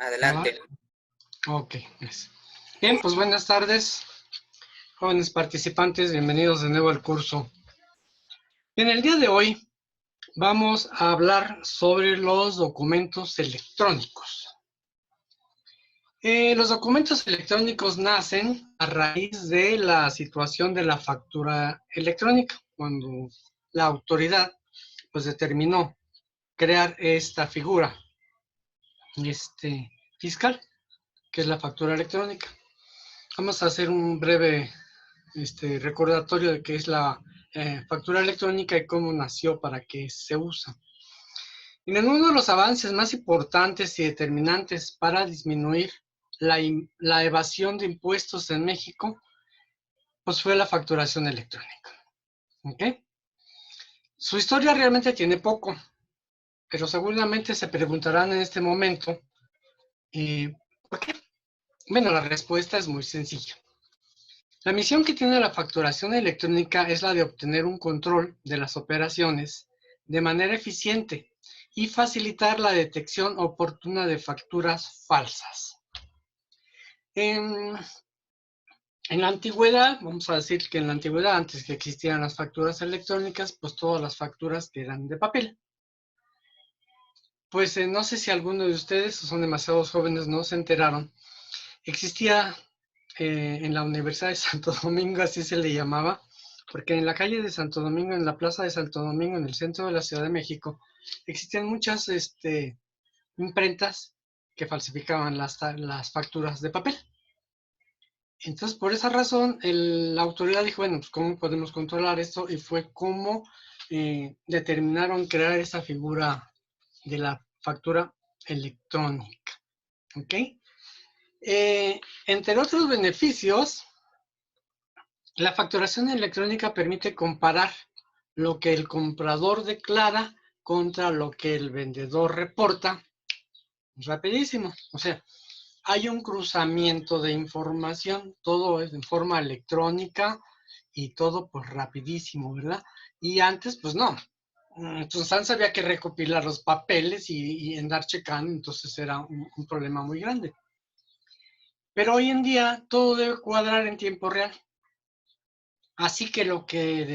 Hola. Adelante. Ok, bien, pues buenas tardes, jóvenes participantes, bienvenidos de nuevo al curso. En el día de hoy vamos a hablar sobre los documentos electrónicos. Los documentos electrónicos nacen a raíz de la situación de la factura electrónica, cuando la autoridad pues determinó crear esta figura fiscal, que es la factura electrónica. Vamos a hacer un breve recordatorio de qué es la factura electrónica y cómo nació, para qué se usa. Y uno de los avances más importantes y determinantes para disminuir la evasión de impuestos en México, pues fue la facturación electrónica. ¿Okay? Su historia realmente tiene poco, pero seguramente se preguntarán en este momento, ¿por qué? Bueno, la respuesta es muy sencilla. La misión que tiene la facturación electrónica es la de obtener un control de las operaciones de manera eficiente y facilitar la detección oportuna de facturas falsas. En la antigüedad, vamos a decir que en la antigüedad, antes que existieran las facturas electrónicas, pues todas las facturas que eran de papel. Pues no sé si alguno de ustedes, o son demasiados jóvenes, no se enteraron. Existía en la Universidad de Santo Domingo, así se le llamaba, porque en la calle de Santo Domingo, en la plaza de Santo Domingo, en el centro de la Ciudad de México, existían muchas imprentas que falsificaban las facturas de papel. Entonces, por esa razón, la autoridad dijo, bueno, pues ¿cómo podemos controlar esto? Y fue como determinaron crear esa figura de la factura electrónica. ¿Ok? Entre otros beneficios, la facturación electrónica permite comparar lo que el comprador declara contra lo que el vendedor reporta rapidísimo. O sea, hay un cruzamiento de información, todo es en forma electrónica y todo pues rapidísimo, ¿verdad? Y antes pues no. Entonces antes había que recopilar los papeles y andar checando, entonces era un problema muy grande. Pero hoy en día todo debe cuadrar en tiempo real. Así que lo que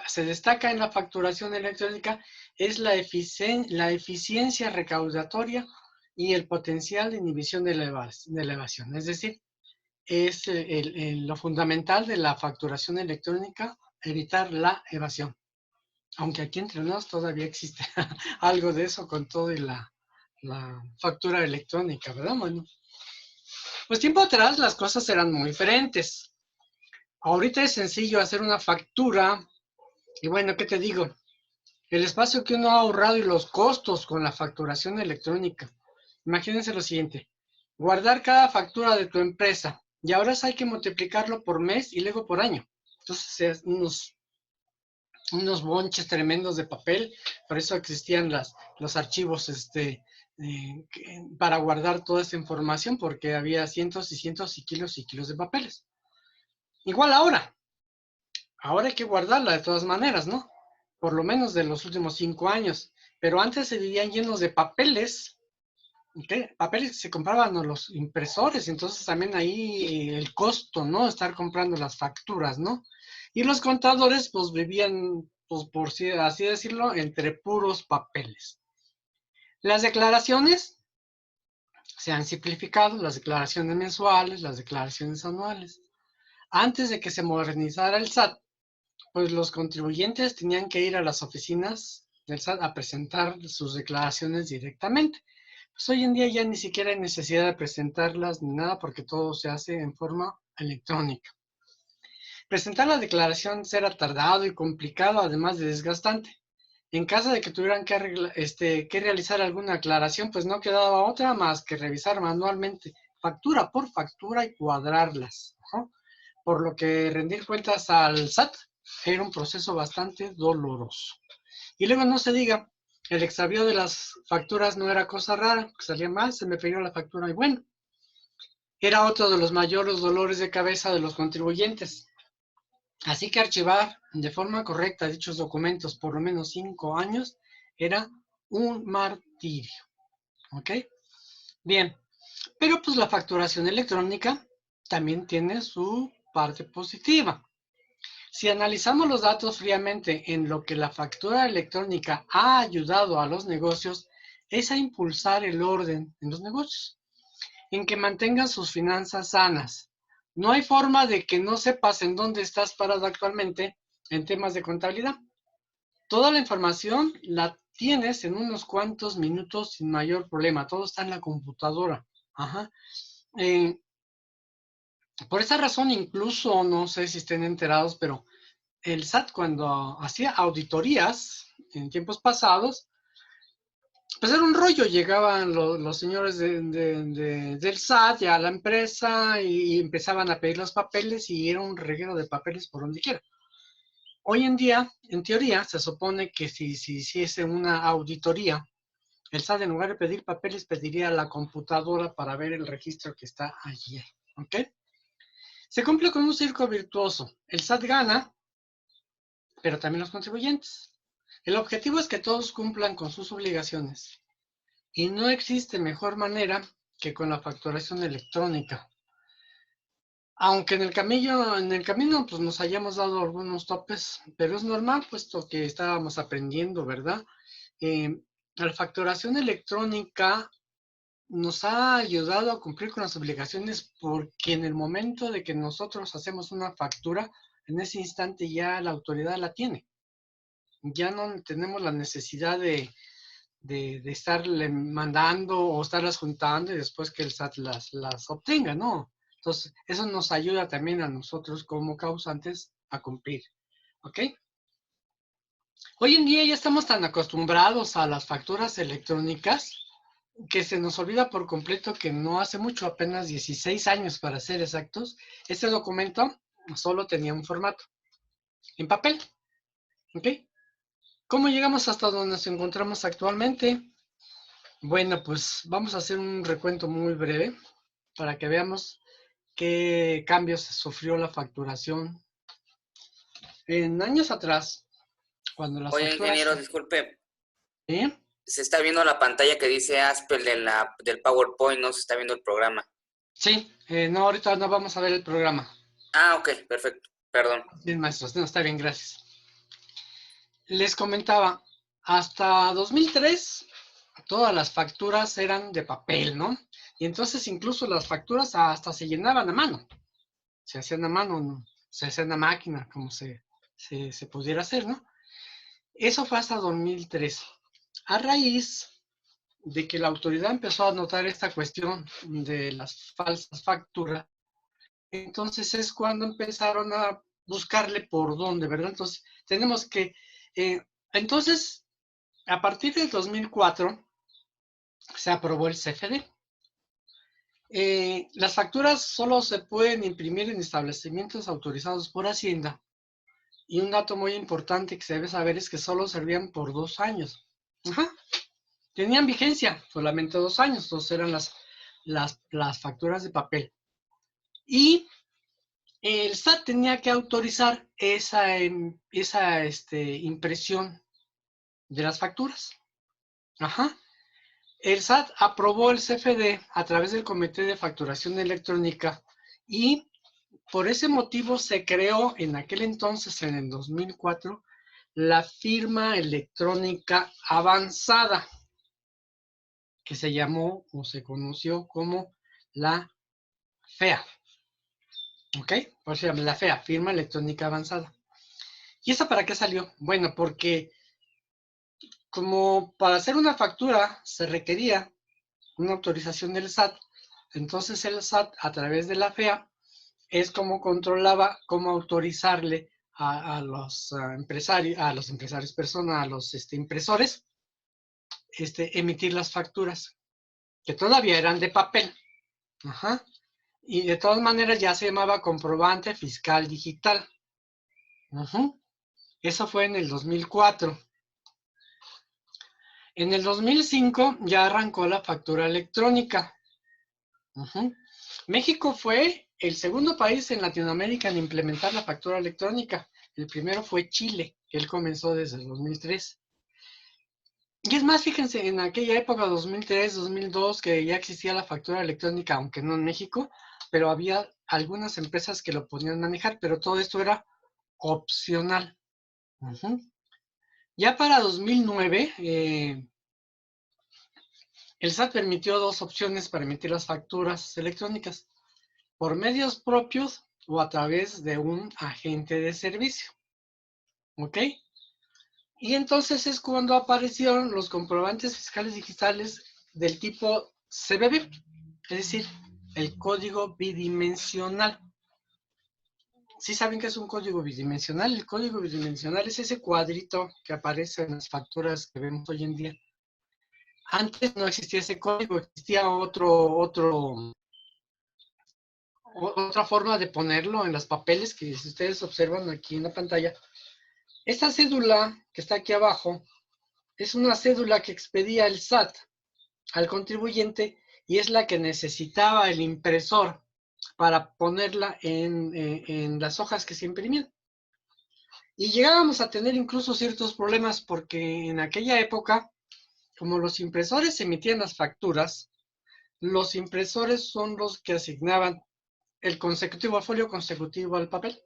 se destaca en la facturación electrónica es la eficiencia recaudatoria y el potencial de inhibición de la evasión. Es decir, es lo fundamental de la facturación electrónica, evitar la evasión. Aunque aquí entre nosotros todavía existe algo de eso con todo y la factura electrónica, ¿verdad, mano? Pues tiempo atrás las cosas eran muy diferentes. Ahorita es sencillo hacer una factura. Y bueno, ¿qué te digo? El espacio que uno ha ahorrado y los costos con la facturación electrónica. Imagínense lo siguiente: guardar cada factura de tu empresa y ahora hay que multiplicarlo por mes y luego por año. Entonces, unos bonches tremendos de papel. Por eso existían los archivos para guardar toda esa información, porque había cientos y cientos y kilos de papeles. Igual ahora hay que guardarla de todas maneras, ¿no? Por lo menos de los últimos 5 años. Pero antes se vivían llenos de papeles, ¿okay? Papeles que se compraban a los impresores, entonces también ahí el costo, ¿no? Estar comprando las facturas, ¿no? Y los contadores, pues vivían, pues por así decirlo, entre puros papeles. Las declaraciones se han simplificado, las declaraciones mensuales, las declaraciones anuales. Antes de que se modernizara el SAT, pues los contribuyentes tenían que ir a las oficinas del SAT a presentar sus declaraciones directamente. Pues hoy en día ya ni siquiera hay necesidad de presentarlas ni nada, porque todo se hace en forma electrónica. Presentar la declaración era tardado y complicado, además de desgastante. En caso de que tuvieran que realizar alguna aclaración, pues no quedaba otra más que revisar manualmente, factura por factura, y cuadrarlas, ¿no? Por lo que rendir cuentas al SAT era un proceso bastante doloroso. Y luego no se diga, el extravío de las facturas no era cosa rara, salía mal, se me perdió la factura y bueno, era otro de los mayores dolores de cabeza de los contribuyentes. Así que archivar de forma correcta dichos documentos por lo menos 5 años era un martirio. ¿Ok? Bien. Pero pues la facturación electrónica también tiene su parte positiva. Si analizamos los datos fríamente en lo que la factura electrónica ha ayudado a los negocios, es a impulsar el orden en los negocios, en que mantengan sus finanzas sanas. No hay forma de que no sepas en dónde estás parado actualmente en temas de contabilidad. Toda la información la tienes en unos cuantos minutos sin mayor problema. Todo está en la computadora. Ajá. Eh, por esa razón, incluso, no sé si estén enterados, pero el SAT cuando hacía auditorías en tiempos pasados, pues era un rollo, llegaban los señores del SAT ya a la empresa y empezaban a pedir los papeles y era un reguero de papeles por donde quiera. Hoy en día, en teoría, se supone que si hiciese una auditoría, el SAT en lugar de pedir papeles pediría la computadora para ver el registro que está allí. ¿Ok? Se cumple con un circo virtuoso. El SAT gana, pero también los contribuyentes. El objetivo es que todos cumplan con sus obligaciones. Y no existe mejor manera que con la facturación electrónica. Aunque en el camino pues nos hayamos dado algunos topes, pero es normal puesto que estábamos aprendiendo, ¿verdad? Eh, la facturación electrónica nos ha ayudado a cumplir con las obligaciones porque en el momento de que nosotros hacemos una factura, en ese instante ya la autoridad la tiene. Ya no tenemos la necesidad de estarle mandando o estarlas juntando y después que el SAT las obtenga, ¿no? Entonces, eso nos ayuda también a nosotros como causantes a cumplir, ¿ok? Hoy en día ya estamos tan acostumbrados a las facturas electrónicas que se nos olvida por completo que no hace mucho, apenas 16 años para ser exactos, este documento solo tenía un formato, en papel, ¿ok? ¿Cómo llegamos hasta donde nos encontramos actualmente? Bueno, pues vamos a hacer un recuento muy breve para que veamos qué cambios sufrió la facturación. En años atrás, cuando las Oye, facturas... ingeniero, disculpe, ¿Sí? se está viendo la pantalla que dice Aspel del PowerPoint, no se está viendo el programa. Sí, no, ahorita no vamos a ver el programa. Ah, ok, perfecto, perdón. Bien, maestros, no, está bien, gracias. Les comentaba, hasta 2003 todas las facturas eran de papel, ¿no? Y entonces incluso las facturas hasta se llenaban a mano. Se hacían a mano, ¿no? Se hacían a máquina, como se pudiera hacer, ¿no? Eso fue hasta 2003. A raíz de que la autoridad empezó a notar esta cuestión de las falsas facturas, entonces es cuando empezaron a buscarle por dónde, ¿verdad? Entonces tenemos que, entonces, a partir del 2004 se aprobó el CFD. Las facturas solo se pueden imprimir en establecimientos autorizados por Hacienda. Y un dato muy importante que se debe saber es que solo servían por 2 años. Ajá. Tenían vigencia solamente 2 años, entonces eran las facturas de papel. Y el SAT tenía que autorizar esa impresión de las facturas. Ajá. El SAT aprobó el CFD a través del Comité de Facturación Electrónica y por ese motivo se creó en aquel entonces, en el 2004, la firma electrónica avanzada, que se llamó o se conoció como la FEA. ¿Ok? Por eso se llama la FEA, firma electrónica avanzada. ¿Y esa para qué salió? Bueno, porque como para hacer una factura se requería una autorización del SAT, entonces el SAT a través de la FEA es como controlaba cómo autorizarle a los empresarios, personas, a los impresores, emitir las facturas, que todavía eran de papel. Ajá. Y de todas maneras ya se llamaba comprobante fiscal digital. Ajá. Eso fue en el 2004. En el 2005 ya arrancó la factura electrónica. Ajá. México fue el segundo país en Latinoamérica en implementar la factura electrónica. El primero fue Chile, que él comenzó desde el 2003. Y es más, fíjense, en aquella época, 2003, 2002, que ya existía la factura electrónica, aunque no en México, pero había algunas empresas que lo podían manejar, pero todo esto era opcional. Ujú. Ya para 2009, el SAT permitió dos opciones para emitir las facturas electrónicas, por medios propios o a través de un agente de servicio. ¿Ok? Y entonces es cuando aparecieron los comprobantes fiscales digitales del tipo CBB, es decir, el código bidimensional. ¿Sí saben qué es un código bidimensional? El código bidimensional es ese cuadrito que aparece en las facturas que vemos hoy en día. Antes no existía ese código, existía otra forma de ponerlo en los papeles que si ustedes observan aquí en la pantalla. Esta cédula que está aquí abajo es una cédula que expedía el SAT al contribuyente y es la que necesitaba el impresor para ponerla en las hojas que se imprimían. Y llegábamos a tener incluso ciertos problemas porque en aquella época, como los impresores emitían las facturas, los impresores son los que asignaban el consecutivo al folio, consecutivo al papel.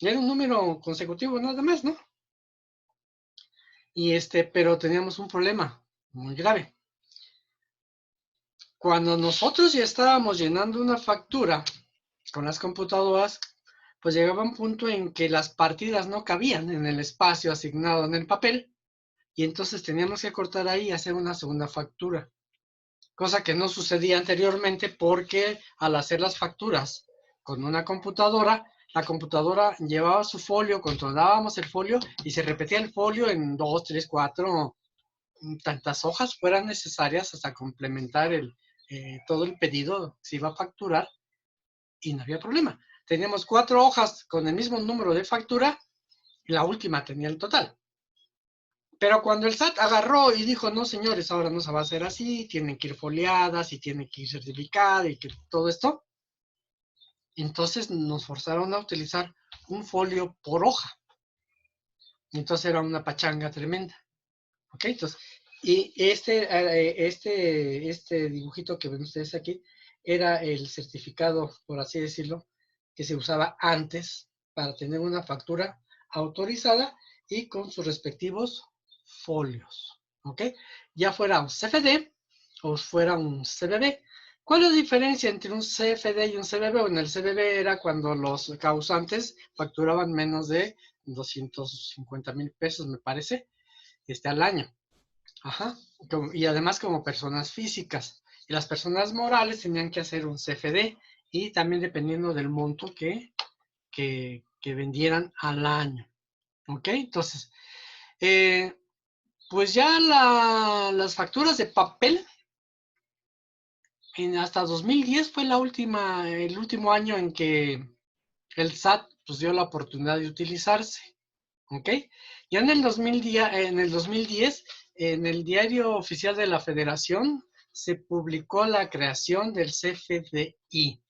Y era un número consecutivo nada más, ¿no? Pero teníamos un problema muy grave. Cuando nosotros ya estábamos llenando una factura con las computadoras, pues llegaba un punto en que las partidas no cabían en el espacio asignado en el papel y entonces teníamos que cortar ahí y hacer una segunda factura, cosa que no sucedía anteriormente porque al hacer las facturas con una computadora, la computadora llevaba su folio, controlábamos el folio y se repetía el folio en 2, 3, 4, tantas hojas fueran necesarias hasta complementar todo el pedido, se iba a facturar y no había problema. Teníamos 4 hojas con el mismo número de factura y la última tenía el total. Pero cuando el SAT agarró y dijo, no señores, ahora no se va a hacer así, tienen que ir foliadas y tienen que ir certificadas y que todo esto, entonces nos forzaron a utilizar un folio por hoja. Entonces era una pachanga tremenda. ¿Ok? Entonces, y este dibujito que ven ustedes aquí era el certificado, por así decirlo, que se usaba antes para tener una factura autorizada y con sus respectivos folios. ¿Ok? Ya fuera un CFD o fuera un CBB. ¿Cuál es la diferencia entre un CFD y un CBB? Bueno, el CBB era cuando los causantes facturaban menos de 250,000 pesos, me parece, al año. Ajá. Y además como personas físicas. Y las personas morales tenían que hacer un CFD y también dependiendo del monto que vendieran al año. ¿Ok? Entonces, pues ya las facturas de papel hasta 2010 fue el último año en que el SAT pues, dio la oportunidad de utilizarse. ¿Ok? Ya en el 2010, en el Diario Oficial de la Federación, se publicó la creación del CFDI.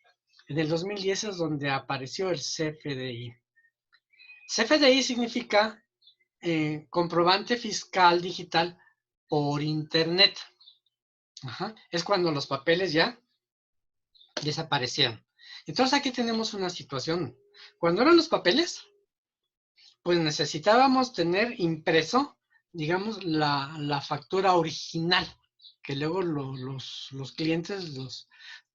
En el 2010 es donde apareció el CFDI. CFDI significa comprobante fiscal digital por Internet. Ajá. Es cuando los papeles ya desaparecieron. Entonces aquí tenemos una situación. Cuando eran los papeles, pues necesitábamos tener impreso, digamos, la factura original, que luego los clientes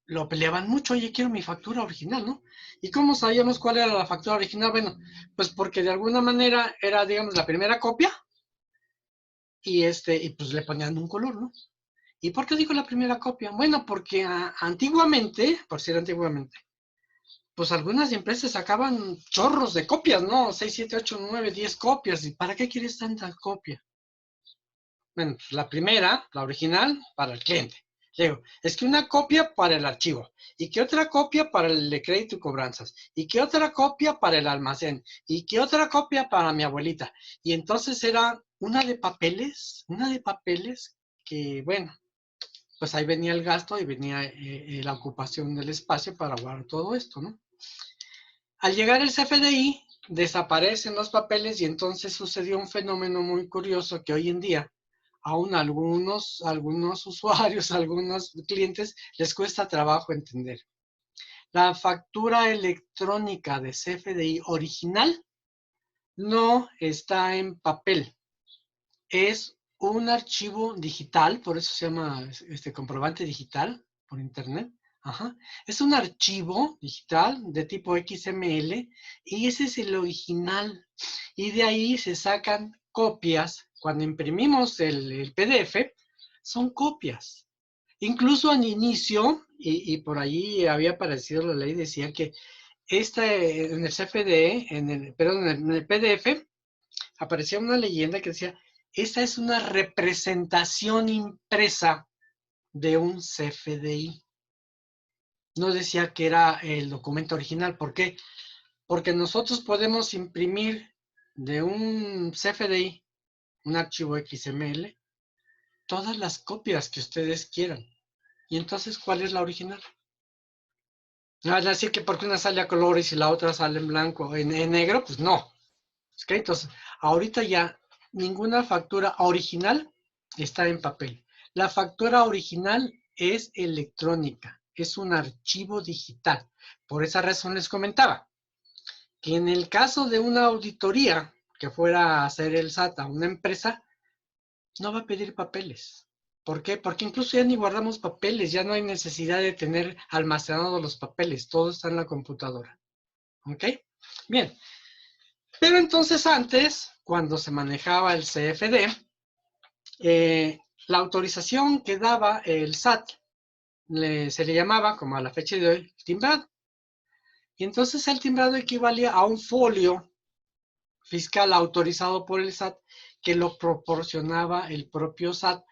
lo peleaban mucho, oye, quiero mi factura original, ¿no? ¿Y cómo sabíamos cuál era la factura original? Bueno, pues porque de alguna manera era, digamos, la primera copia y pues le ponían un color, ¿no? ¿Y por qué digo la primera copia? Bueno, porque antiguamente, por decir antiguamente, pues algunas empresas sacaban chorros de copias, ¿no? 6, 7, 8, 9, 10 copias. ¿Y para qué quieres tanta copia? Bueno, pues la primera, la original, para el cliente. Luego, es que una copia para el archivo, y que otra copia para el de crédito y cobranzas, y que otra copia para el almacén, y que otra copia para mi abuelita. Y entonces era una de papeles que, bueno, pues ahí venía el gasto y venía la ocupación del espacio para guardar todo esto, ¿no? Al llegar el CFDI, desaparecen los papeles y entonces sucedió un fenómeno muy curioso que hoy en día, aún algunos usuarios, algunos clientes, les cuesta trabajo entender. La factura electrónica de CFDI original no está en papel. Es un archivo digital, por eso se llama comprobante digital por internet. Ajá. Es un archivo digital de tipo XML y ese es el original. Y de ahí se sacan copias. Cuando imprimimos el PDF, son copias. Incluso al inicio, y por ahí había aparecido la ley, decía que en el CFDE, perdón, en el PDF, aparecía una leyenda que decía, esta es una representación impresa de un CFDI. No decía que era el documento original. ¿Por qué? Porque nosotros podemos imprimir de un CFDI, un archivo XML, todas las copias que ustedes quieran. Y entonces, ¿cuál es la original? No es decir que porque una sale a colores y la otra sale en blanco, en negro, pues no. ¿Ok? Entonces, ahorita ya ninguna factura original está en papel. La factura original es electrónica, es un archivo digital. Por esa razón les comentaba que en el caso de una auditoría que fuera a hacer el SAT a una empresa, no va a pedir papeles. ¿Por qué? Porque incluso ya ni guardamos papeles, ya no hay necesidad de tener almacenados los papeles, todo está en la computadora. ¿Ok? Bien. Pero entonces antes, cuando se manejaba el CFD, la autorización que daba el SAT se le llamaba, como a la fecha de hoy, timbrado. Y entonces el timbrado equivalía a un folio fiscal autorizado por el SAT que lo proporcionaba el propio SAT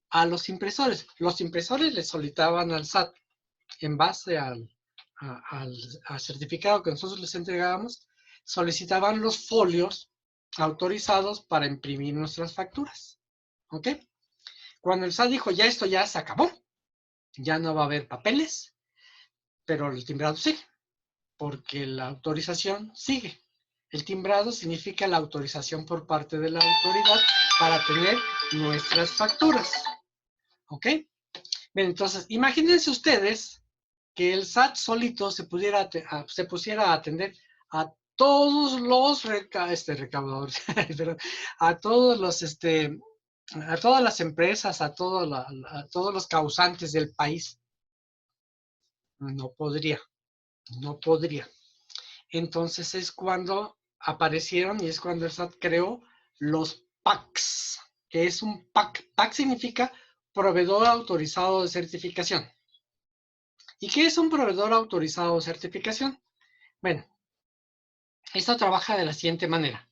a los impresores. Los impresores le solicitaban al SAT en base al certificado que nosotros les entregábamos, solicitaban los folios autorizados para imprimir nuestras facturas. ¿Ok? Cuando el SAT dijo, ya esto ya se acabó, ya no va a haber papeles, pero el timbrado sigue, porque la autorización sigue. El timbrado significa la autorización por parte de la autoridad para tener nuestras facturas. ¿Ok? Bien, entonces, imagínense ustedes que el SAT solito se pusiera a atender a todos los recaudadores, a todos los, a todas las empresas, a todos los causantes del país. No podría, no podría. Entonces es cuando aparecieron y es cuando el SAT creó los PACs, que es un PAC. PAC significa proveedor autorizado de certificación. ¿Y qué es un proveedor autorizado de certificación? Bueno, esto trabaja de la siguiente manera.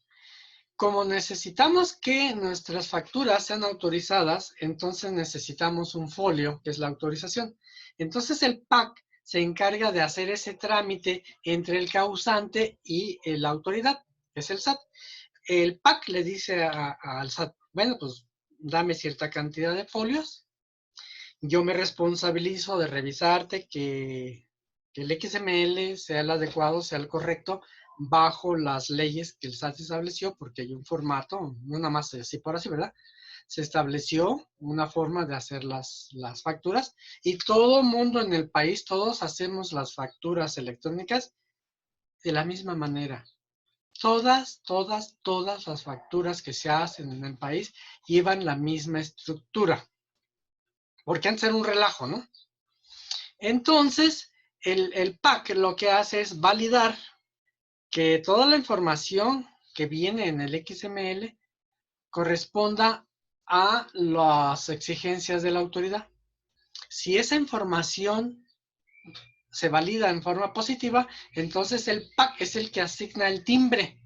Como necesitamos que nuestras facturas sean autorizadas, entonces necesitamos un folio, que es la autorización. Entonces el PAC se encarga de hacer ese trámite entre el causante y la autoridad, que es el SAT. El PAC le dice al SAT, bueno, pues dame cierta cantidad de folios, yo me responsabilizo de revisarte que el XML sea el adecuado, sea el correcto, bajo las leyes que el SAT estableció, porque hay un formato, no nada más así por así, ¿verdad? Se estableció una forma de hacer las facturas y todo mundo en el país, todos hacemos las facturas electrónicas de la misma manera. Todas las facturas que se hacen en el país llevan la misma estructura. Porque antes era un relajo, ¿no? Entonces, el PAC lo que hace es validar que toda la información que viene en el XML corresponda a las exigencias de la autoridad. Si esa información se valida en forma positiva, entonces el PAC es el que asigna el timbre.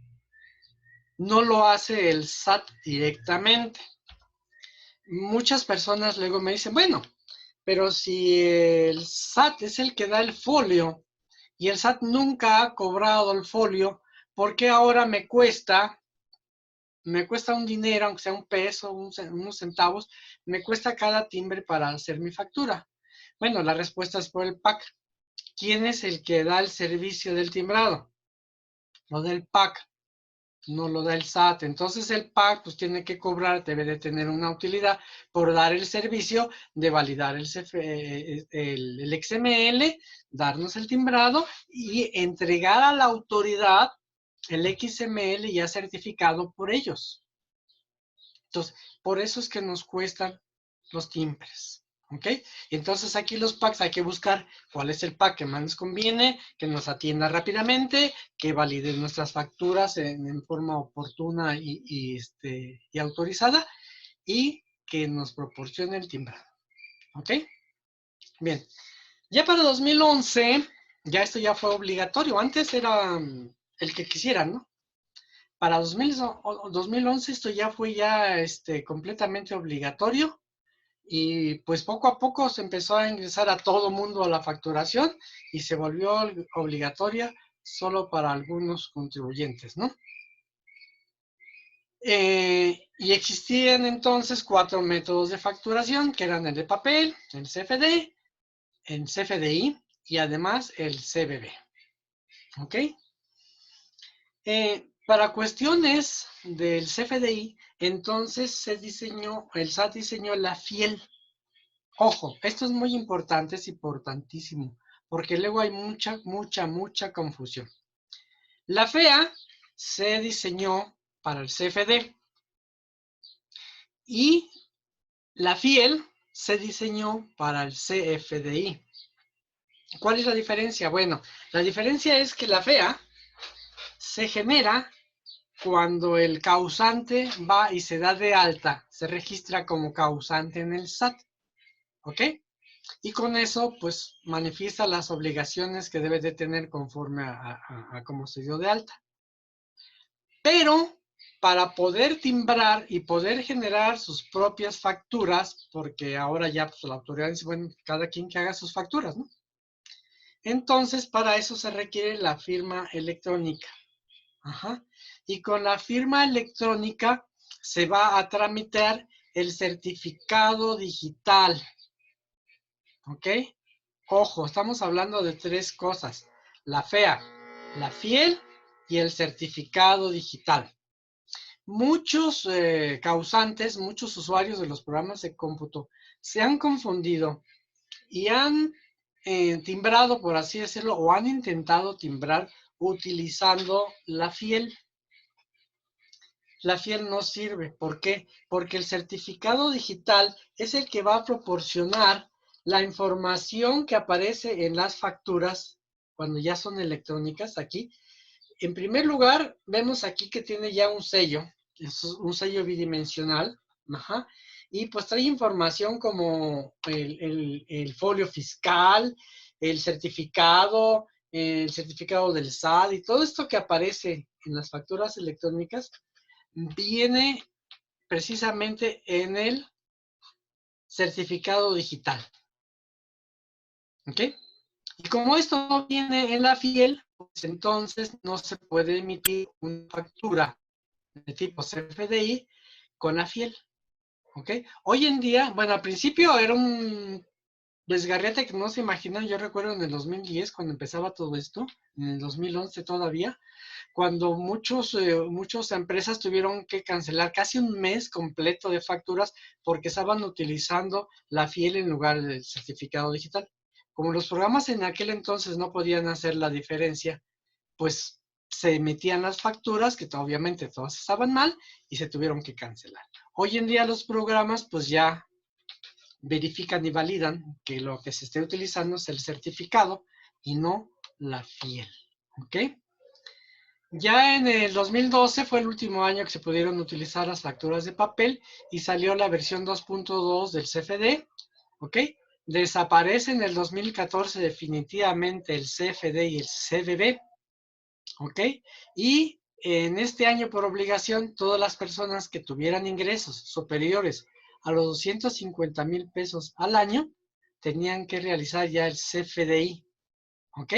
No lo hace el SAT directamente. Muchas personas luego me dicen, bueno, pero si el SAT es el que da el folio y el SAT nunca ha cobrado el folio, ¿por qué ahora me cuesta un dinero, aunque sea un peso, unos centavos, me cuesta cada timbre para hacer mi factura? Bueno, la respuesta es por el PAC. ¿Quién es el que da el servicio del timbrado? Lo del PAC. no lo da el SAT. Entonces el PAC pues tiene que cobrar, debe de tener una utilidad por dar el servicio de validar el XML, darnos el timbrado y entregar a la autoridad el XML ya certificado por ellos. Entonces, por eso es que nos cuestan los timbres. ¿Ok? Entonces aquí los packs hay que buscar cuál es el pack que más nos conviene, que nos atienda rápidamente, que valide nuestras facturas en forma oportuna y autorizada y que nos proporcione el timbrado. ¿Ok? Bien. Ya para 2011, ya esto ya fue obligatorio. Antes era el que quisieran, ¿no? Para 2011 esto ya fue completamente obligatorio. Y pues poco a poco se empezó a ingresar a todo mundo a la facturación y se volvió obligatoria solo para algunos contribuyentes, ¿no? Y existían entonces 4 métodos de facturación, que eran el de papel, el CFD, el CFDI y además el CBB. ¿Ok? Para cuestiones del CFDI, entonces el SAT diseñó la FIEL. Ojo, esto es muy importante, es importantísimo, porque luego hay mucha confusión. La FEA se diseñó para el CFD y la FIEL se diseñó para el CFDI. ¿Cuál es la diferencia? Bueno, la diferencia es que la FEA se genera cuando el causante va y se da de alta, se registra como causante en el SAT. ¿Ok? Y con eso, pues, manifiesta las obligaciones que debe de tener conforme a cómo se dio de alta. Pero para poder timbrar y poder generar sus propias facturas, porque ahora ya pues, la autoridad dice, bueno, cada quien que haga sus facturas, ¿no? Entonces, para eso se requiere la firma electrónica. Ajá. Y con la firma electrónica se va a tramitar el certificado digital. ¿Ok? Ojo, estamos hablando de 3 cosas. La FEA, la FIEL y el certificado digital. Muchos causantes, muchos usuarios de los programas de cómputo se han confundido y han timbrado, por así decirlo, o han intentado timbrar utilizando la FIEL. La FIEL no sirve. ¿Por qué? Porque el certificado digital es el que va a proporcionar la información que aparece en las facturas cuando ya son electrónicas aquí. En primer lugar, vemos aquí que tiene ya un sello, es un sello bidimensional, ajá, y pues trae información como el folio fiscal, el certificado del SAT y todo esto que aparece en las facturas electrónicas viene precisamente en el certificado digital. ¿Ok? Y como esto no viene en la FIEL, pues entonces no se puede emitir una factura de tipo CFDI con la FIEL. ¿Ok? Hoy en día, bueno, al principio era un desgarriate que no se imaginan. Yo recuerdo en el 2010, cuando empezaba todo esto, en el 2011 todavía, cuando muchas empresas tuvieron que cancelar casi un mes completo de facturas porque estaban utilizando la FIEL en lugar del certificado digital. Como los programas en aquel entonces no podían hacer la diferencia, pues se emitían las facturas, que obviamente todas estaban mal, y se tuvieron que cancelar. Hoy en día los programas pues ya verifican y validan que lo que se esté utilizando es el certificado y no la FIEL. ¿Ok? Ya en el 2012 fue el último año que se pudieron utilizar las facturas de papel y salió la versión 2.2 del CFD, ¿ok? Desaparece en el 2014 definitivamente el CFD y el CBB, ¿ok? Y en este año por obligación, todas las personas que tuvieran ingresos superiores a los 250,000 pesos al año tenían que realizar ya el CFDI, ¿ok?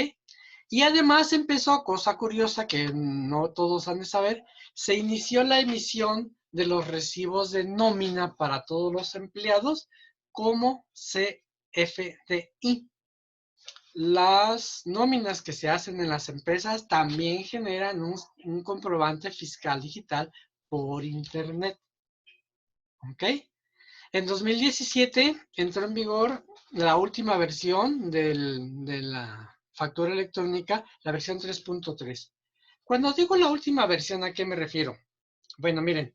Y además empezó, cosa curiosa que no todos han de saber, se inició la emisión de los recibos de nómina para todos los empleados como CFDI. las nóminas que se hacen en las empresas también generan un comprobante fiscal digital por Internet. ¿Ok? En 2017 entró en vigor la última versión de la factura electrónica, la versión 3.3. Cuando digo la última versión, ¿a qué me refiero? Bueno, miren,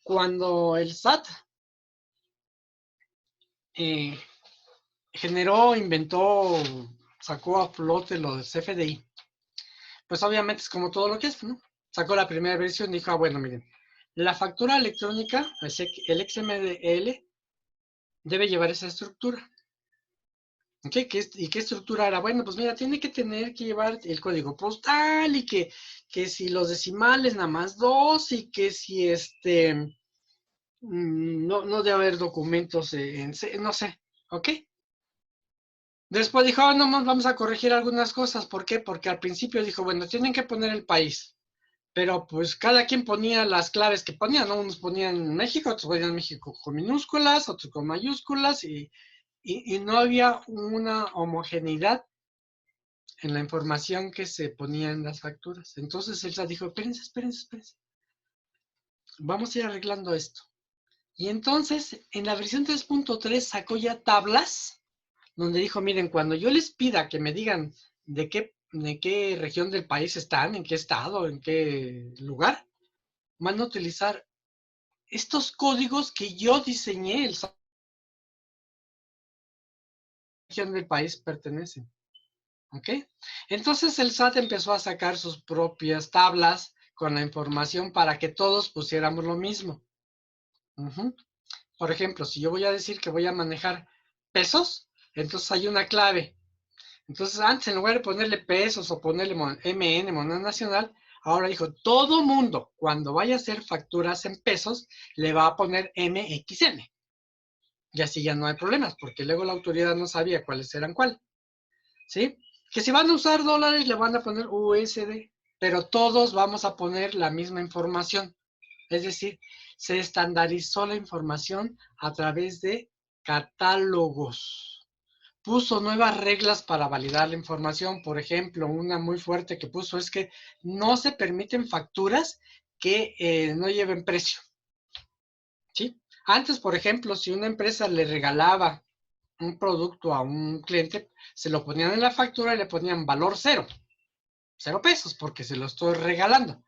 cuando el SAT eh, generó, inventó, sacó a flote lo del CFDI, pues obviamente es como todo lo que es, ¿no? Sacó la primera versión y dijo, bueno, miren, la factura electrónica, el XML, debe llevar esa estructura. ¿Okay? ¿Y qué estructura era? Bueno, pues mira, tiene que tener que llevar el código postal y que si los decimales nada más dos y que si no debe haber documentos no sé, ¿ok? Después dijo, no más vamos a corregir algunas cosas. ¿Por qué? Porque al principio dijo, bueno, tienen que poner el país. Pero pues cada quien ponía las claves que ponía, ¿no? Unos ponían México, otros ponían México con minúsculas, otros con mayúsculas y no había una homogeneidad en la información que se ponía en las facturas. Entonces Elsa dijo, espérense, vamos a ir arreglando esto. Y entonces en la versión 3.3 sacó ya tablas donde dijo, miren, cuando yo les pida que me digan de qué región del país están, en qué estado, en qué lugar, van a utilizar estos códigos que yo diseñé, el región del país pertenecen. ¿Ok? Entonces el SAT empezó a sacar sus propias tablas con la información para que todos pusiéramos lo mismo. Por ejemplo, si yo voy a decir que voy a manejar pesos, entonces hay una clave. Entonces antes en lugar de ponerle pesos o ponerle MN, moneda nacional, ahora dijo, todo mundo cuando vaya a hacer facturas en pesos le va a poner MXN. Y así ya no hay problemas, porque luego la autoridad no sabía cuáles eran cuál. ¿Sí? Que si van a usar dólares le van a poner USD, pero todos vamos a poner la misma información. Es decir, se estandarizó la información a través de catálogos. Puso nuevas reglas para validar la información. Por ejemplo, una muy fuerte que puso es que no se permiten facturas que no lleven precio. ¿Sí? Antes, por ejemplo, si una empresa le regalaba un producto a un cliente, se lo ponían en la factura y le ponían valor cero pesos, porque se lo estoy regalando.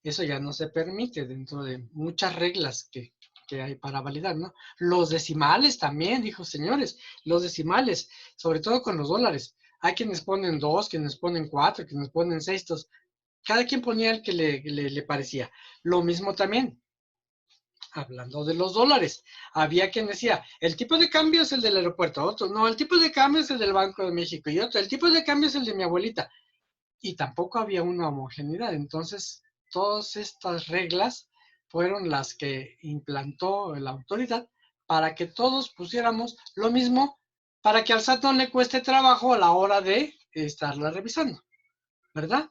Eso ya no se permite dentro de muchas reglas que hay para validar, ¿no? Los decimales también, dijo, señores, los decimales, sobre todo con los dólares. Hay quienes ponen 2, quienes ponen 4, quienes ponen 6, cada quien ponía el que le parecía. Lo mismo también, hablando de los dólares, había quien decía, el tipo de cambio es el del aeropuerto, otro, no, el tipo de cambio es el del Banco de México, y otro, el tipo de cambio es el de mi abuelita, y tampoco había una homogeneidad. Entonces, todas estas reglas fueron las que implantó la autoridad para que todos pusiéramos lo mismo, para que al SAT no le cueste trabajo a la hora de estarla revisando, ¿verdad?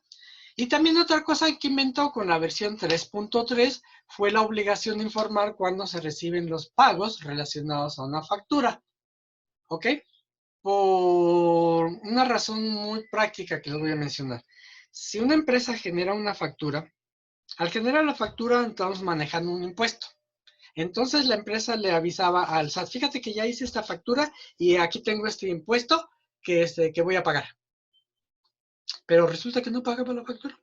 Y también otra cosa que inventó con la versión 3.3 fue la obligación de informar cuando se reciben los pagos relacionados a una factura. ¿Ok? Por una razón muy práctica que les voy a mencionar. Si una empresa genera una factura, al generar la factura estamos manejando un impuesto. Entonces la empresa le avisaba al SAT, fíjate que ya hice esta factura y aquí tengo este impuesto que voy a pagar. Pero resulta que no pagaba la factura.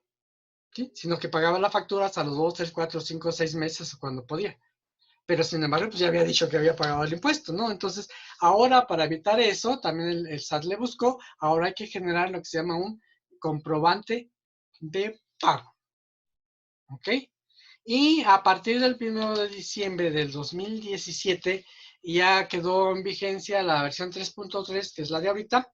¿Sí? Sino que pagaba la factura hasta los 2, 3, 4, 5, 6 meses cuando podía. Pero sin embargo, pues ya había dicho que había pagado el impuesto, ¿no? Entonces, ahora para evitar eso, también el SAT le buscó, ahora hay que generar lo que se llama un comprobante de pago, ¿ok? Y a partir del 1 de diciembre del 2017 ya quedó en vigencia la versión 3.3, que es la de ahorita,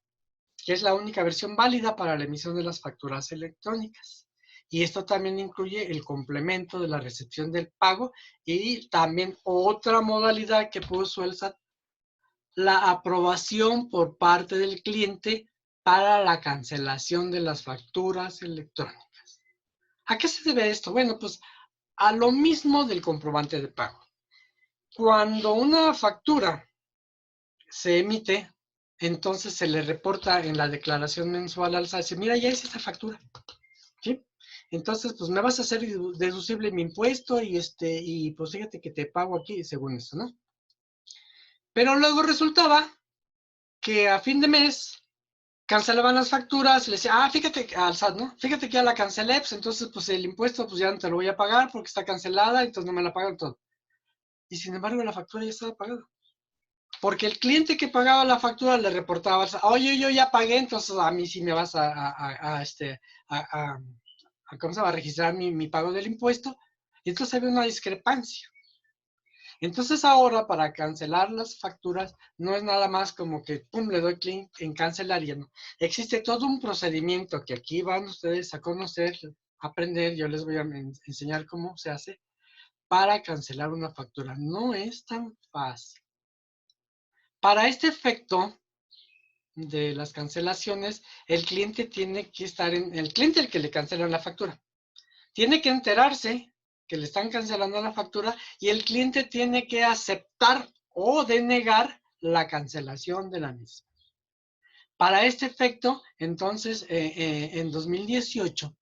que es la única versión válida para la emisión de las facturas electrónicas. Y esto también incluye el complemento de la recepción del pago y también otra modalidad que puso el SAT, la aprobación por parte del cliente para la cancelación de las facturas electrónicas. ¿A qué se debe esto? Bueno, pues a lo mismo del comprobante de pago. Cuando una factura se emite, entonces se le reporta en la declaración mensual al SAT, dice, mira, ya hice esta factura, ¿sí? Entonces, pues me vas a hacer deducible mi impuesto y pues fíjate que te pago aquí según esto, ¿no? Pero luego resultaba que a fin de mes cancelaban las facturas, le decía, fíjate al SAT, ¿no? Fíjate que ya la cancelé, pues entonces pues el impuesto pues ya no te lo voy a pagar porque está cancelada, entonces no me la pagan todo. Y sin embargo la factura ya estaba pagada. Porque el cliente que pagaba la factura le reportaba, oye, yo ya pagué, entonces a mí sí me vas ¿cómo se va a registrar mi pago del impuesto? Y entonces había una discrepancia. Entonces ahora para cancelar las facturas no es nada más como que pum, le doy clic en cancelar y no. Existe todo un procedimiento que aquí van ustedes a conocer, a aprender, yo les voy a enseñar cómo se hace para cancelar una factura. No es tan fácil. Para este efecto de las cancelaciones, el cliente tiene que estar el cliente el que le cancela la factura. Tiene que enterarse que le están cancelando la factura y el cliente tiene que aceptar o denegar la cancelación de la misma. Para este efecto, entonces, en 2018,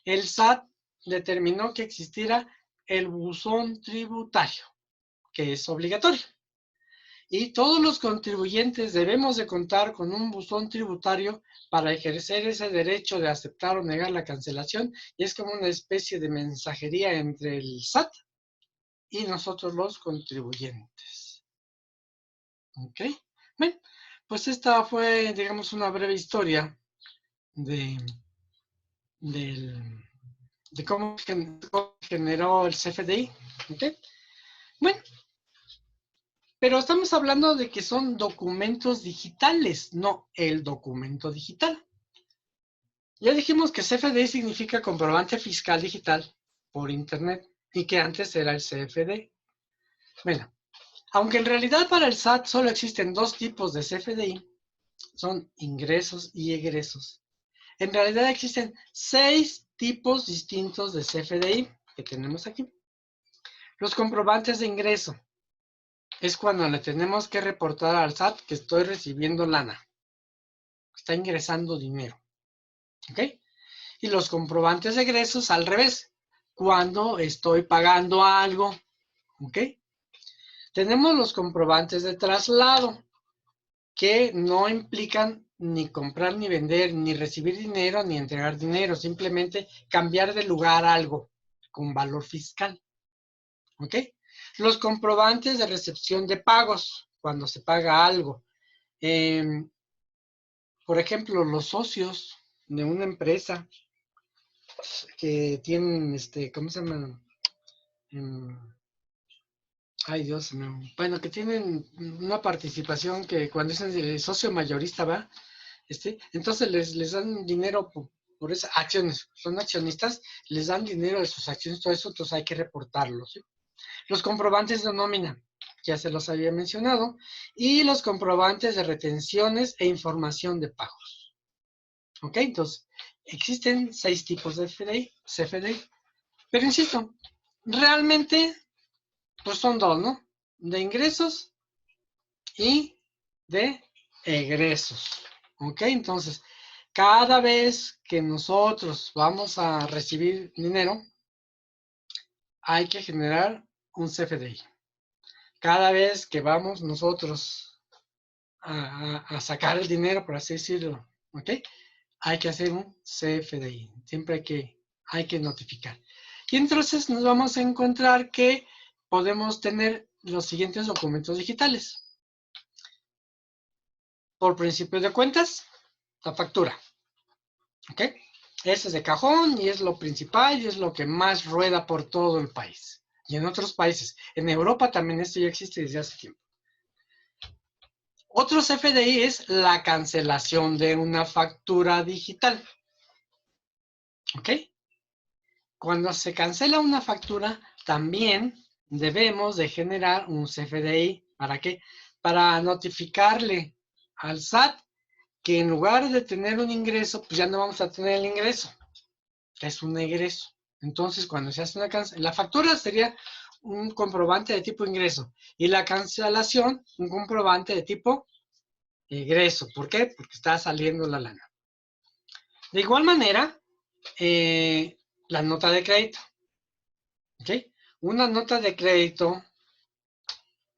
el SAT determinó que existiera el buzón tributario, que es obligatorio. Y todos los contribuyentes debemos de contar con un buzón tributario para ejercer ese derecho de aceptar o negar la cancelación, y es como una especie de mensajería entre el SAT y nosotros los contribuyentes. ¿Ok? Bien, pues esta fue, digamos, una breve historia de, de cómo generó el CFDI. ¿Ok? Bueno, pero estamos hablando de que son documentos digitales, no el documento digital. Ya dijimos que CFDI significa comprobante fiscal digital por Internet y que antes era el CFD. Bueno, aunque en realidad para el SAT solo existen dos tipos de CFDI, son ingresos y egresos. En realidad existen 6 tipos distintos de CFDI que tenemos aquí. Los comprobantes de ingreso es cuando le tenemos que reportar al SAT que estoy recibiendo lana, está ingresando dinero. ¿Ok? Y los comprobantes de egresos al revés, cuando estoy pagando algo. ¿Ok? Tenemos los comprobantes de traslado, que no implican ni comprar ni vender, ni recibir dinero, ni entregar dinero, simplemente cambiar de lugar algo con valor fiscal. ¿Ok? Los comprobantes de recepción de pagos, cuando se paga algo. Por ejemplo, los socios de una empresa que tienen, ¿cómo se llama? Ay, Dios mío. Bueno, que tienen una participación que cuando es el socio mayorista, ¿va? Entonces les dan dinero por esas acciones. Son accionistas, les dan dinero de sus acciones, todo eso, entonces hay que reportarlo, ¿sí? Los comprobantes de nómina, ya se los había mencionado, y los comprobantes de retenciones e información de pagos. ¿Ok? Entonces, existen 6 tipos de CFDI, pero insisto, realmente, pues son dos, ¿no? De ingresos y de egresos. ¿Ok? Entonces, cada vez que nosotros vamos a recibir dinero, hay que generar un CFDI. Cada vez que vamos nosotros a sacar el dinero, por así decirlo, ¿ok? Hay que hacer un CFDI. Siempre hay que notificar. Y entonces nos vamos a encontrar que podemos tener los siguientes documentos digitales. Por principio de cuentas, la factura. ¿Ok? Ese es de cajón y es lo principal y es lo que más rueda por todo el país. Y en otros países. En Europa también esto ya existe desde hace tiempo. Otro CFDI es la cancelación de una factura digital. ¿Ok? Cuando se cancela una factura, también debemos de generar un CFDI. ¿Para qué? Para notificarle al SAT que en lugar de tener un ingreso, pues ya no vamos a tener el ingreso. Es un egreso. Entonces, cuando se hace una cancelación, la factura sería un comprobante de tipo ingreso y la cancelación, un comprobante de tipo egreso. ¿Por qué? Porque está saliendo la lana. De igual manera, la nota de crédito. ¿Ok? Una nota de crédito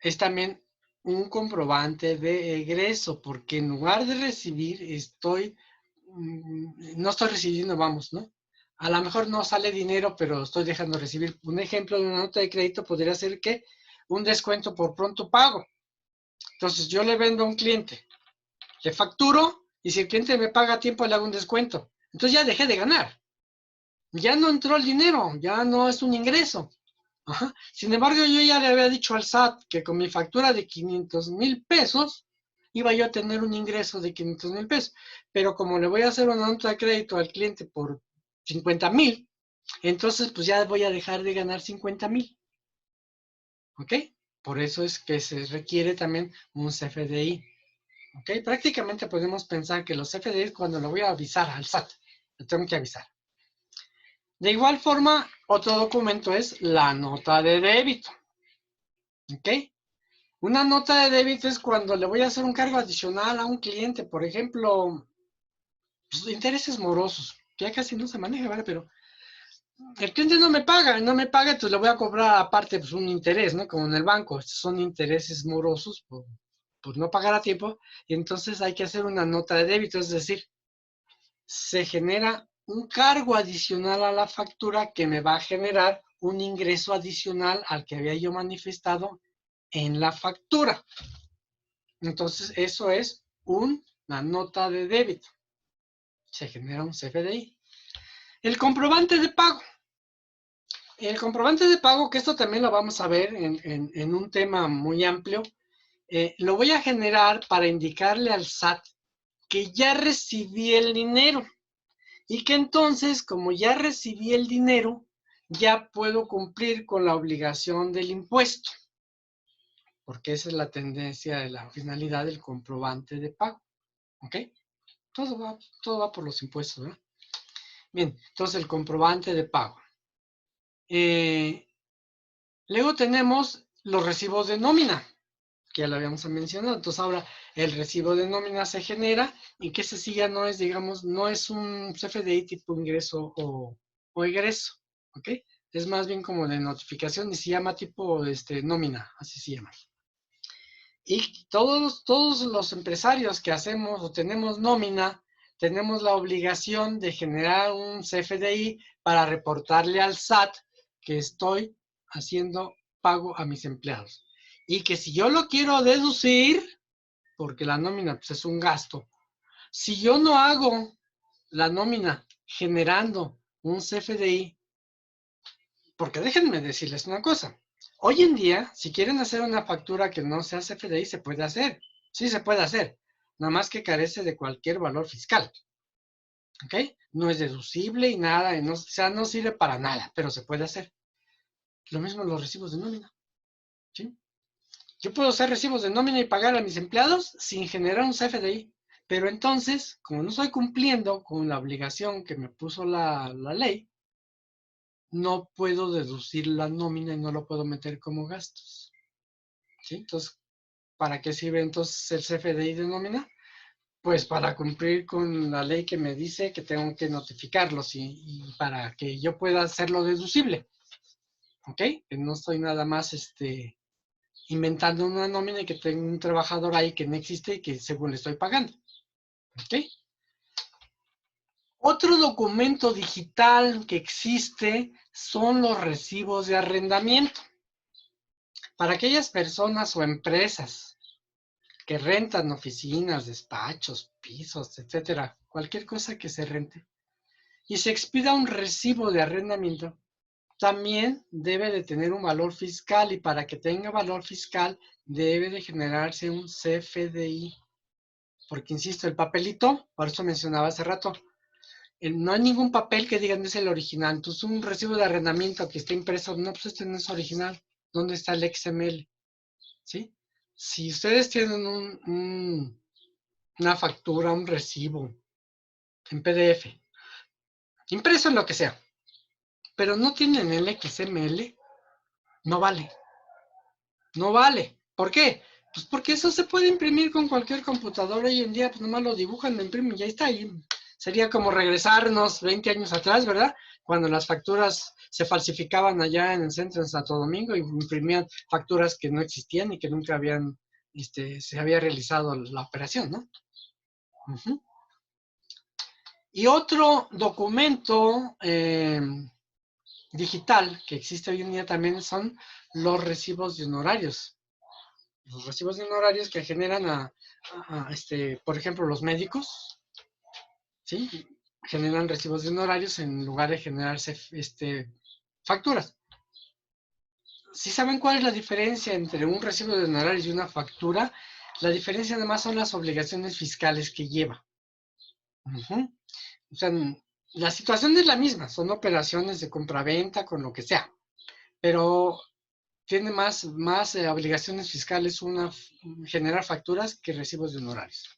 es también un comprobante de egreso, porque en lugar de recibir, no estoy recibiendo, vamos, ¿no? A lo mejor no sale dinero, pero estoy dejando de recibir. Un ejemplo de una nota de crédito podría ser que un descuento por pronto pago. Entonces yo le vendo a un cliente, le facturo y si el cliente me paga a tiempo le hago un descuento. Entonces ya dejé de ganar. Ya no entró el dinero, ya no es un ingreso. Ajá. Sin embargo, yo ya le había dicho al SAT que con mi factura de 500,000 pesos iba yo a tener un ingreso de 500,000 pesos. Pero como le voy a hacer una nota de crédito al cliente por 50,000, entonces pues ya voy a dejar de ganar 50,000. ¿Ok? Por eso es que se requiere también un CFDI. ¿Ok? Prácticamente podemos pensar que los CFDI cuando lo voy a avisar al SAT, lo tengo que avisar. De igual forma, otro documento es la nota de débito. ¿Ok? Una nota de débito es cuando le voy a hacer un cargo adicional a un cliente, por ejemplo, pues, intereses morosos, que ya casi no se maneja, ¿vale? Pero el cliente no me paga, entonces le voy a cobrar aparte pues, un interés, ¿no? Como en el banco, son intereses morosos por no pagar a tiempo, y entonces hay que hacer una nota de débito, es decir, se genera un cargo adicional a la factura que me va a generar un ingreso adicional al que había yo manifestado en la factura. Entonces, eso es una nota de débito. Se genera un CFDI. El comprobante de pago. El comprobante de pago, que esto también lo vamos a ver en un tema muy amplio, lo voy a generar para indicarle al SAT que ya recibí el dinero y que entonces, como ya recibí el dinero, ya puedo cumplir con la obligación del impuesto, porque esa es la tendencia de la finalidad del comprobante de pago. ¿Ok? Todo va por los impuestos, ¿verdad? Bien, entonces el comprobante de pago. Luego tenemos los recibos de nómina, que ya lo habíamos mencionado. Entonces ahora el recibo de nómina se genera y que ese sí ya no es, digamos, no es un CFDI tipo ingreso o egreso, ¿ok? Es más bien como de notificación y se llama tipo nómina, así se llama. Y todos los empresarios que hacemos o tenemos nómina, tenemos la obligación de generar un CFDI para reportarle al SAT que estoy haciendo pago a mis empleados. Y que si yo lo quiero deducir, porque la nómina pues, es un gasto, si yo no hago la nómina generando un CFDI, porque déjenme decirles una cosa, hoy en día, si quieren hacer una factura que no sea CFDI, se puede hacer. Sí se puede hacer, nada más que carece de cualquier valor fiscal. ¿Ok? No es deducible y nada, no, o sea, no sirve para nada, pero se puede hacer. Lo mismo los recibos de nómina. ¿Sí? Yo puedo hacer recibos de nómina y pagar a mis empleados sin generar un CFDI. Pero entonces, como no estoy cumpliendo con la obligación que me puso la ley, no puedo deducir la nómina y no lo puedo meter como gastos. ¿Sí? Entonces, ¿para qué sirve entonces el CFDI de nómina? Pues para cumplir con la ley que me dice que tengo que notificarlos y para que yo pueda hacerlo deducible. ¿Ok? Que no estoy nada más inventando una nómina y que tengo un trabajador ahí que no existe y que según le estoy pagando. ¿Ok? Otro documento digital que existe son los recibos de arrendamiento. Para aquellas personas o empresas que rentan oficinas, despachos, pisos, etcétera, cualquier cosa que se rente, y se expida un recibo de arrendamiento, también debe de tener un valor fiscal y para que tenga valor fiscal debe de generarse un CFDI. Porque, insisto, el papelito, por eso mencionaba hace rato, no hay ningún papel que digan es el original. Entonces, un recibo de arrendamiento que esté impreso, no, pues este no es original. ¿Dónde está el XML? ¿Sí? Si ustedes tienen una factura, un recibo en PDF, impreso en lo que sea, pero no tienen el XML, no vale. No vale. ¿Por qué? Pues porque eso se puede imprimir con cualquier computadora hoy en día, pues nomás lo dibujan, lo imprimen y ya está. Y sería como regresarnos 20 años atrás, ¿verdad? Cuando las facturas se falsificaban allá en el centro de Santo Domingo y imprimían facturas que no existían y que nunca habían, se había realizado la operación, ¿no? Uh-huh. Y otro documento digital que existe hoy en día también son los recibos de honorarios. Los recibos de honorarios que generan por ejemplo, los médicos, ¿sí? Generan recibos de honorarios en lugar de generarse facturas. ¿Sí saben cuál es la diferencia entre un recibo de honorarios y una factura? La diferencia además son las obligaciones fiscales que lleva. Uh-huh. O sea, la situación es la misma, son operaciones de compraventa con lo que sea, pero tiene más obligaciones fiscales generar facturas que recibos de honorarios.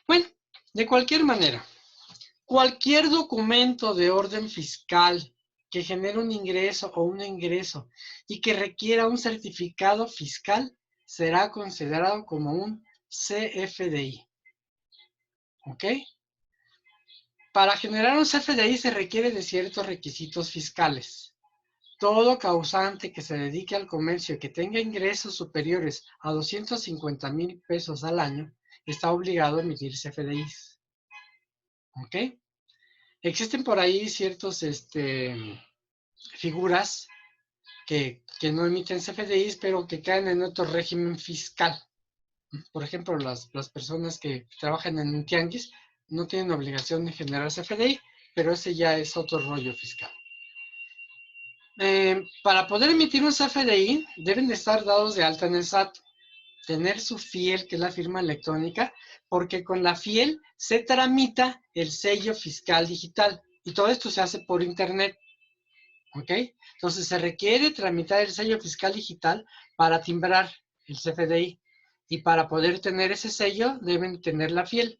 Bueno, de cualquier manera, cualquier documento de orden fiscal que genere un ingreso o un ingreso y que requiera un certificado fiscal será considerado como un CFDI. ¿Ok? Para generar un CFDI se requiere de ciertos requisitos fiscales. Todo causante que se dedique al comercio y que tenga ingresos superiores a 250,000 pesos al año está obligado a emitir CFDIs. ¿Ok? Existen por ahí ciertos figuras que no emiten CFDIs, pero que caen en otro régimen fiscal. Por ejemplo, las personas que trabajan en un tianguis no tienen obligación de generar CFDI, pero ese ya es otro rollo fiscal. Para poder emitir un CFDI, deben de estar dados de alta en el SAT, tener su FIEL, que es la firma electrónica, porque con la FIEL se tramita el sello fiscal digital, y todo esto se hace por internet. ¿Ok? Entonces se requiere tramitar el sello fiscal digital para timbrar el CFDI. Y para poder tener ese sello deben tener la FIEL.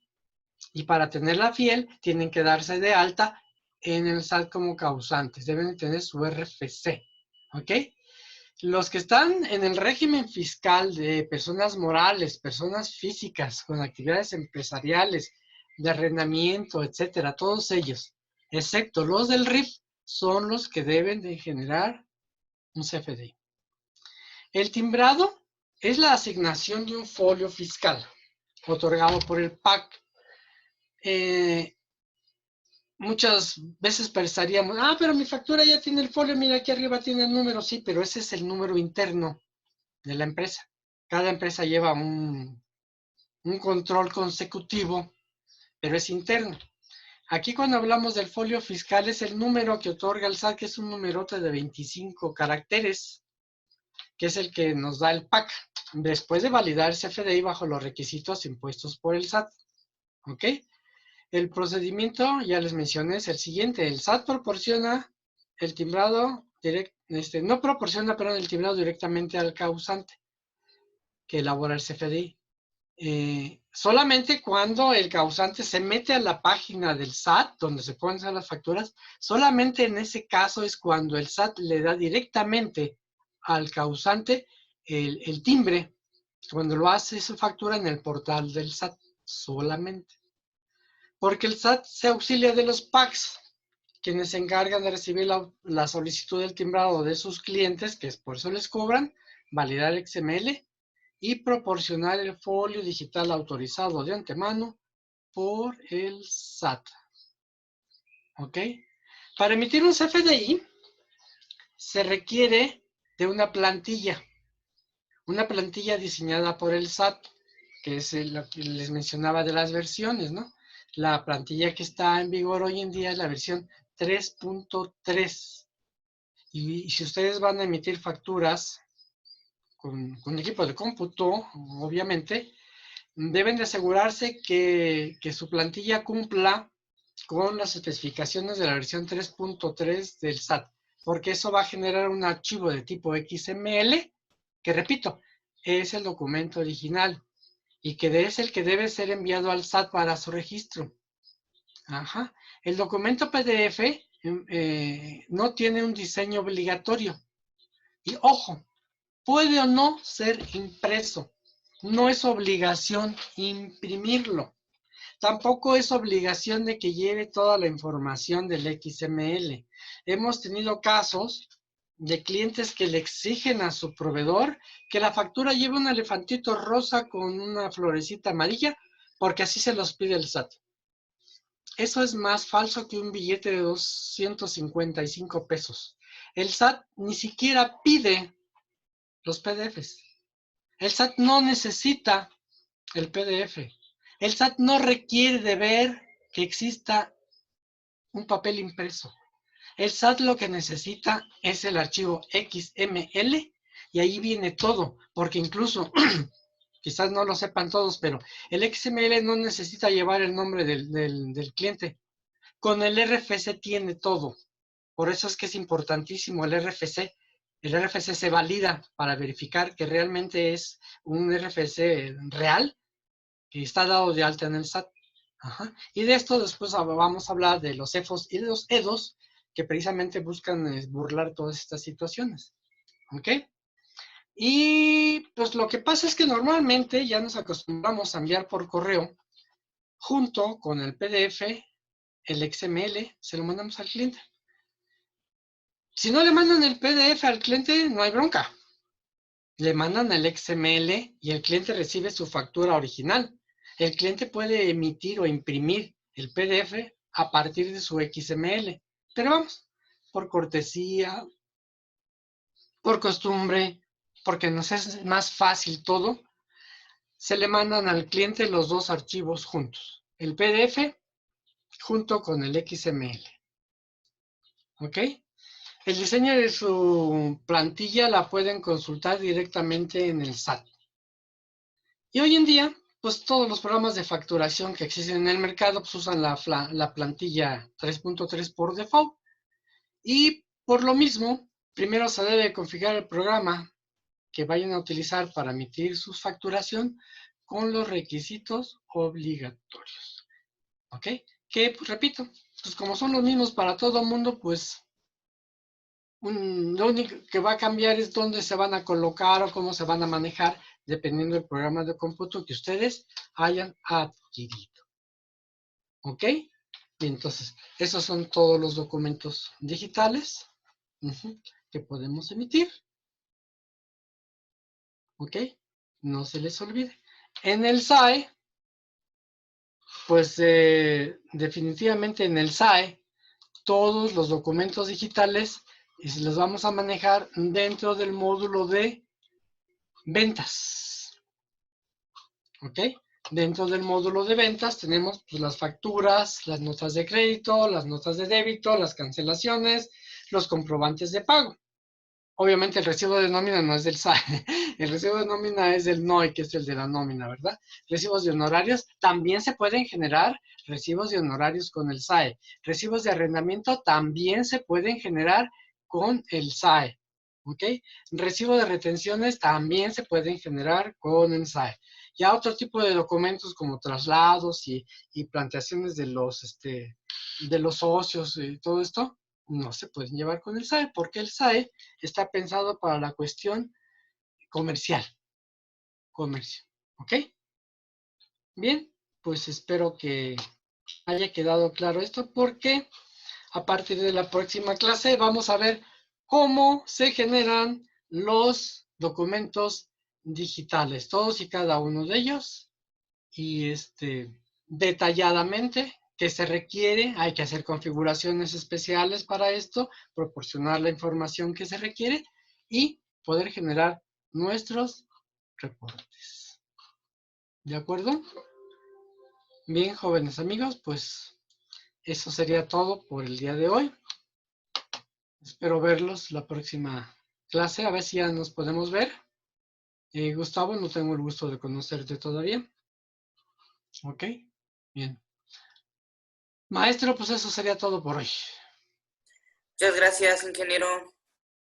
Y para tener la FIEL tienen que darse de alta en el SAT como causantes. Deben tener su RFC. ¿Ok? Los que están en el régimen fiscal de personas morales, personas físicas con actividades empresariales, de arrendamiento, etcétera, todos ellos, excepto los del RIF, son los que deben de generar un CFDI. El timbrado es la asignación de un folio fiscal otorgado por el PAC. Muchas veces pensaríamos, pero mi factura ya tiene el folio, mira aquí arriba tiene el número, sí, pero ese es el número interno de la empresa. Cada empresa lleva un control consecutivo, pero es interno. Aquí cuando hablamos del folio fiscal es el número que otorga el SAT, que es un numerote de 25 caracteres, que es el que nos da el PAC, después de validar el CFDI bajo los requisitos impuestos por el SAT. ¿Ok? El procedimiento, ya les mencioné, es el siguiente. El SAT proporciona el timbrado no proporciona, perdón, el timbrado directamente al causante que elabora el CFDI. Solamente cuando el causante se mete a la página del SAT, donde se pueden hacer las facturas, solamente en ese caso es cuando el SAT le da directamente al causante el timbre, cuando lo hace su factura en el portal del SAT, solamente. Porque el SAT se auxilia de los PACs, quienes se encargan de recibir la solicitud del timbrado de sus clientes, que es por eso les cobran, validar el XML y proporcionar el folio digital autorizado de antemano por el SAT. ¿Ok? Para emitir un CFDI se requiere de una plantilla diseñada por el SAT, que es lo que les mencionaba de las versiones, ¿no? La plantilla que está en vigor hoy en día es la versión 3.3. Y si ustedes van a emitir facturas con equipo de cómputo, obviamente, deben de asegurarse que su plantilla cumpla con las especificaciones de la versión 3.3 del SAT, porque eso va a generar un archivo de tipo XML, que repito, es el documento original y que es el que debe ser enviado al SAT para su registro. Ajá. El documento PDF no tiene un diseño obligatorio. Y ojo, puede o no ser impreso. No es obligación imprimirlo. Tampoco es obligación de que lleve toda la información del XML. Hemos tenido casos de clientes que le exigen a su proveedor que la factura lleve un elefantito rosa con una florecita amarilla, porque así se los pide el SAT. Eso es más falso que un billete de 255 pesos. El SAT ni siquiera pide los PDFs. El SAT no necesita el PDF. El SAT no requiere de ver que exista un papel impreso. El SAT lo que necesita es el archivo XML y ahí viene todo, porque incluso, quizás no lo sepan todos, pero el XML no necesita llevar el nombre del cliente. Con el RFC tiene todo. Por eso es que es importantísimo el RFC. El RFC se valida para verificar que realmente es un RFC real que está dado de alta en el SAT. Ajá. Y de esto después vamos a hablar de los EFOS y de los EDOS, que precisamente buscan burlar todas estas situaciones. ¿Ok? Y pues lo que pasa es que normalmente ya nos acostumbramos a enviar por correo junto con el PDF, el XML, se lo mandamos al cliente. Si no le mandan el PDF al cliente, no hay bronca. Le mandan el XML y el cliente recibe su factura original. El cliente puede emitir o imprimir el PDF a partir de su XML. Pero vamos, por cortesía, por costumbre, porque nos es más fácil todo, se le mandan al cliente los dos archivos juntos. El PDF junto con el XML. ¿Ok? El diseño de su plantilla la pueden consultar directamente en el SAT. Y hoy en día, pues todos los programas de facturación que existen en el mercado pues, usan la plantilla 3.3 por default. Y por lo mismo, primero se debe configurar el programa que vayan a utilizar para emitir su facturación con los requisitos obligatorios. ¿Ok? Que, pues repito, pues como son los mismos para todo el mundo, pues lo único que va a cambiar es dónde se van a colocar o cómo se van a manejar dependiendo del programa de cómputo que ustedes hayan adquirido. ¿Ok? Y entonces, esos son todos los documentos digitales que podemos emitir. ¿Ok? No se les olvide. En el SAE, pues definitivamente en el SAE, todos los documentos digitales los vamos a manejar dentro del módulo de ventas. ¿Ok? Dentro del módulo de ventas tenemos pues, las facturas, las notas de crédito, las notas de débito, las cancelaciones, los comprobantes de pago. Obviamente el recibo de nómina no es del SAE, el recibo de nómina es del NOE, que es el de la nómina, ¿verdad? Recibos de honorarios, también se pueden generar recibos de honorarios con el SAE. Recibos de arrendamiento también se pueden generar con el SAE, ¿ok? Recibo de retenciones también se pueden generar con el SAE. Ya otro tipo de documentos como traslados y planteaciones de los socios y todo esto, no se pueden llevar con el SAE, porque el SAE está pensado para la cuestión comercial, comercio, ¿ok? Bien, pues espero que haya quedado claro esto, porque a partir de la próxima clase vamos a ver cómo se generan los documentos digitales, todos y cada uno de ellos, y detalladamente que se requiere, hay que hacer configuraciones especiales para esto, proporcionar la información que se requiere y poder generar nuestros reportes. ¿De acuerdo? Bien, jóvenes amigos, pues eso sería todo por el día de hoy. Espero verlos la próxima clase, a ver si ya nos podemos ver. Gustavo, no tengo el gusto de conocerte todavía. Ok, bien. Maestro, pues eso sería todo por hoy. Muchas gracias, ingeniero.